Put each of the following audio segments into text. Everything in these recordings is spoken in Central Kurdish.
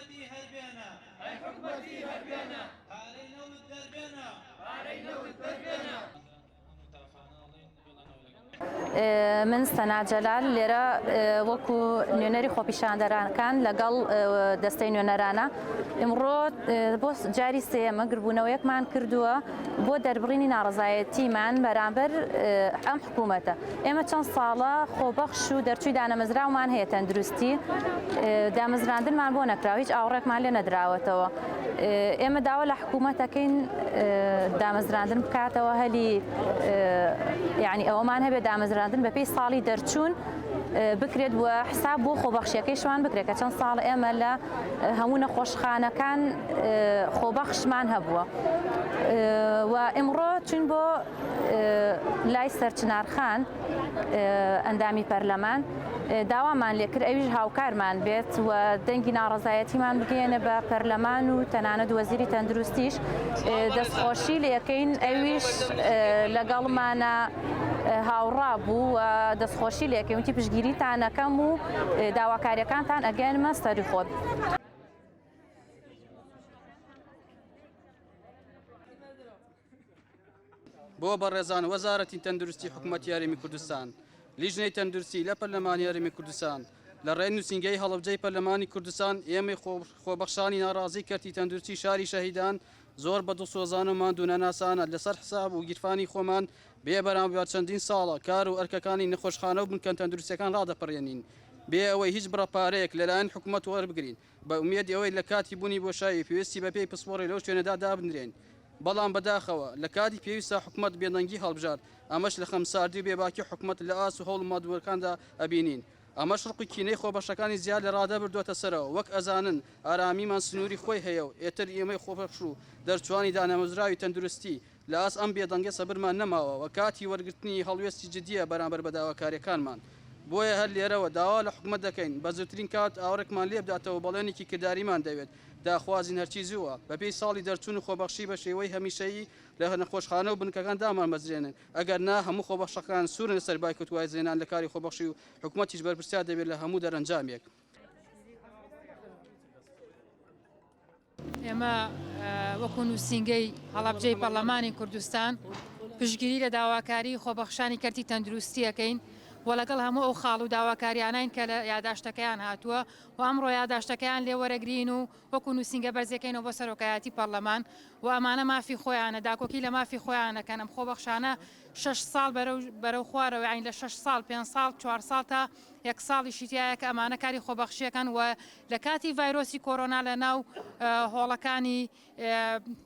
حكومتي هربينا أي حكومتي هربينا هارينا والدربينا هارينا والدربينا من سەنا جەلال لێرە وەکو نوێنەری خۆپیشاندەرانەکان لەگەڵ دەستەی نوێنەرانە ئمڕۆ بۆ جاری سێمە گربوونەوەیەکمان کردووە بۆ دەربڕینی ناڕەزایەتیمان بەرامبەر ئەم حکوومەتە. ئێمە چەند ساڵە خۆبەخش و دەرچووی دانەمەزراومان هەیە تەندروستی دامەزراندنمان بۆ نەکراوە، هیچ ئاوڕێکمان لێ نەدراوەتەوە. ئێمە داوا لە حکوومەتەکەین دامەزراندن بکاتەوە هەلی یعنی ئەوەمان هەبێت دامەزراندن بە پێی ساڵی دەرچوون بکرێت بووە حساب بۆ خۆبەخشیەکەیشمان بکرێت کە چەند ساڵ ئێمە لە هەموو نەخۆشخانەکان خۆبەخشمان هەبووە و ئمڕۆ چون بۆ لای سەرچنارخان ئەندامی پەرلەمان داوامان لێکرد ئەویش هاوکارمان بێت و دەنگی ناڕەزایەتیمان بگەێنە بە پەرلەمان و تەنانەت وەزیری تەندروستیش دەستخۆشی لەکەین ئەویش لەگەڵمانە هاوڕا بوو و دەستخۆشی لێکەین وتی پشتگیریتانەکەم و داواکاریەکانتان ئەگەێنمە سەری خۆت. بۆ بەڕێزان وەزارەتی تەندروستی حکوومەتی یاریمی کوردستان لیژنەی تەندروستی لە پەرلەمانی یاریمی کوردستان لە ڕێی نووسینگەی هەڵەبجەی پەرلەمانی کوردستان ئێمەی خۆبەخشانی ناڕازی کەرتی تەندروستی شاری شەهیدان زۆر بەدڵسۆزان و ماندوو نەناسانە لەسەر حساب و گیرفانی خۆمان بێ بەرامبەر چەندین ساڵە کار و ئەرکەکانی نەخۆشخانە و بنکەن تەندروستیەکان ڕادەپەڕێنین بێ ئەوەی هیچ بڕەپارەیەک لەلایەن حکوومەت وەربگرین بە ئومێد ئەوەی لە کاتی بوونی بۆشایی پێویستی بەپێی پسپۆڕی لەو شوێنەدا دابنرێن. بەڵام بەداخەوە لە کاتی پێویستە حکوومەت بێدەنگی هەڵبژات ئەمەش لە خەمساردی و بێباکی حکوومەت لە ئاس و هەوڵ مادووەکاندا ئەبینین. ئەمەش ڕقی کینەی خۆبەشەکانی زیاد لە ڕادە بردوۆتە سەرەوە وەک ئەزانن ئارامیمان سنووری خۆی هەیە و ئێتر ئێمەی خۆبەخش و دەرچوانی دانەمەزراوی تەندروستی لە ئاس ئەم بێدەنگە سەبرمان نەماوە و کاتی وەرگرتنی هەڵوێستی جدیە بەرامبەر بە داواکاریەکانمان. بۆیە هەر لێرەوە داوا لە حکوومەت دەکەین بە زووترین کات ئاوڕێکمان لێ بداتەوە بەڵێنێکی کرداریمان دەوێت داخوازین هەرچی زووە بەپێی ساڵی دەرچوون و خۆبەخشی بە شێوەی هەمیشەیی لە نەخۆشخانە و بنکەکان دامان مەزرێنن ئەگەر نا هەموو خۆبەخشەکان سوورن لەسەر بایکوتوای زێنان لە کاری خۆبەخشی و حکوومەتیش بەرپرسیار دەبێت لە هەموو دەرەنجامێک. ئێمە وەکو نووسینگەی هەڵەبجەی پەرلەمانی کوردستان پشتگیری لە داواکاری خۆبەخشانی کەرتی تەندروستیەکەین و لەگەڵ هەموو ئەو خاڵ و داواکاریانین کە لە یاداشتەکەیان هاتووە و ئەمڕۆ یاداشتەکەیان لێ وەرەگرین و وەکو نووسینگە بەرزەکەینەوە بۆ سەرۆکایەتی پەرلەمان و ئەمانە مافی خۆیانە داکۆکی لە مافی خۆیانەکەن ئەم خۆبەخشانە 6 ساڵ بەرەو خوارەوە عین لە 6 ساڵ 5 ساڵ 4 ساڵ تا 1 ساڵی شیتایە کە ئەمانە کاری خۆبەخشیەکەن و لە کاتی ڤایرۆسی کۆرۆنا لە ناو هۆڵەکانی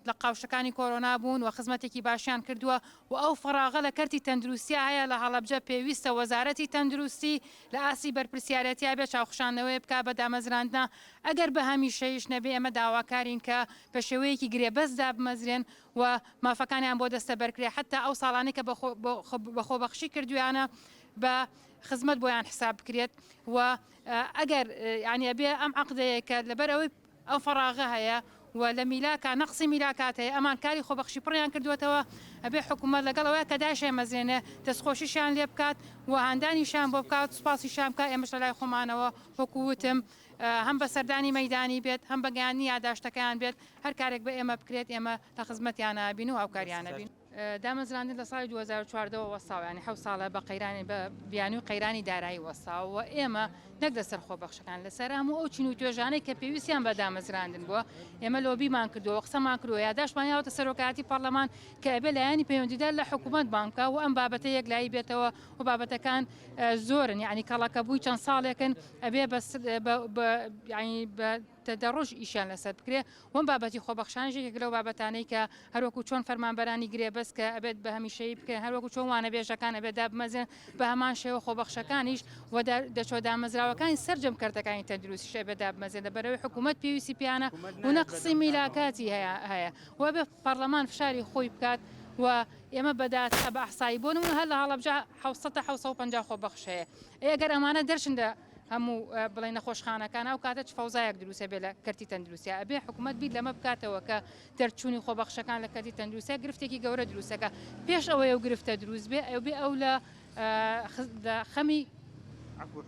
لە قاوشەکانی کۆرۆنا بوون و خزمەتێکی باشیان کردووە و ئەو فراغە لە کەرتی تەندروستی هەیە لە هەڵەبجە پێویستە وەزارەتی تەندروستی لە ئاسی بەرپرسیارەتیا بێ چاوخشانەوەی بک بە دامەزراندنا ئەگەر بە هەمیشەیش نەبێ ئەمە داواکارین کە بە شێوەیەکی گرێبەستدا بمەزرێن و مافەکانیان بۆ دەستە بەرکرێ حتا ئەو ساڵانی کە بە خۆبەخشی کردویانە بە خزمەت بۆیان حساب بکرێت و ئەگەر یعنی بێ ئەم عقدەیە کە لەبەر ئەوەی ئەو فراغە هەیە و لە میلاکە نەقسی میلاکات هەیە ئەمان کاری خۆبەخشی پڕیان کردوێتەوە ئەبێ حکوومەت لەگەڵەوەی کە داشێ مەزرێنێ دەستخۆشیشان لێ بکات و هاندانیشان بۆ بکات سوپاسیشان بکات ئێمەش لە لای خۆمانەوە وەکووتم هەم بە سەردانی مەیدانی بێت هەم بەگەیانی یاداشتەکەیان بێت هەر کارێک بە ئێمە بکرێت ئێمە لە خزمەتیانە بین و هاوکاریانە بین. دامەزراندن لە ساڵی 2014 وەساویانی 7 ساڵە بە قەیرانی بە بیانی و قەیرانی دارایی وەساوە و ئێمە نەک لەسەر خۆبەخشەکان لەسەر هەموو ئەو چین و توێژانەی کە پێویستیان بە دامەزراندن بووە ئێمە لۆبیمان کردووە قسەمان کردووە یاداشمان یاوەتە سەرۆکایەتی پەرلەمان کە ئەبێ لایەنی پەیوەندیدار لە حکوومەت بانکە و ئەم بابەتە یەکلایی بێتەوە و بابەتەکان زۆرن یعنی کەڵەکە بووی چەند ساڵێکن ئەبێ بە دەڕۆژ ئیشان لەسەر بکرێ وەم بابەتی خۆبەخشانێک لەو بابەتانەی کە هەروەکو چۆن فەرمانبەرانی گرێبەست کە ئەبێت بە هەمیشەیی بکەن هەروەکو چۆن وانە بێژەکان ئەبێت دابمەزێن بە هەمان شێوە خۆبەخشەکانیش و دەچۆ دامەزراوەکانی سەرجەم کردەکانی تەندروستی شێ بە دابمەزێن لەبەرەوەی حکوومەت پێویستی پیانە و نەقسی میلاکاتی هەیە و بێ پەرلەمان فشاری خۆی بکات و ئێمە بەدات بە ئەحسایی بۆ نمونە هەر لە هەڵەبجە 750 خۆبەخش هەیە ئەگەر ئەمانە دەرچندە هەموو بڵێ نەخۆشخانەکان ئەو کاتە فەوزایەک دروستە بێ لە کەرتی تەندروستیە ئەبێ حکوومەت بیت لەمە بکاتەوە کە دەرچوونی خۆبەخشەکان لە کەرتی تەندروستە گرفتێکی گەورە دروستەکە پێش ئەوەی ئەو گرفتە دروست بێ ئەو بێ ئەو لە خەمی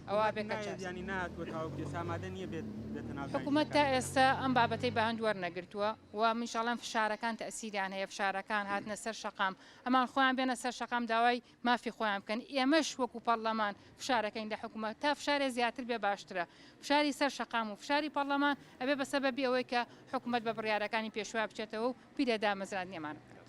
ئەوە بێکە ینی ناتوە تاوکێ سامادە نییە بێتە ناو حکوومەت تا ئێستا ئەم بابەتەی بە هەند وەرنەگرتووە و منشاڵەن فشارەکان تەسیریان هەیە فشارەکان هاتنە سەر شەقام ئەمان خۆیان بێنە سەر شەقام داوای مافی خۆیان بکەن ئێمەش وەکو پەرلەمان فشارەکەین لە حکوومەت تا فشارێ زیاتر بێ باشترە فشاری سەر شەقام و فشاری پەرلەمان ئەبێ بەسەبەبی ئەوەی کە حکوومەت بە بڕیارەکانی پێشوا بچێتەوە و پیرەدا مەزران نێمان بکە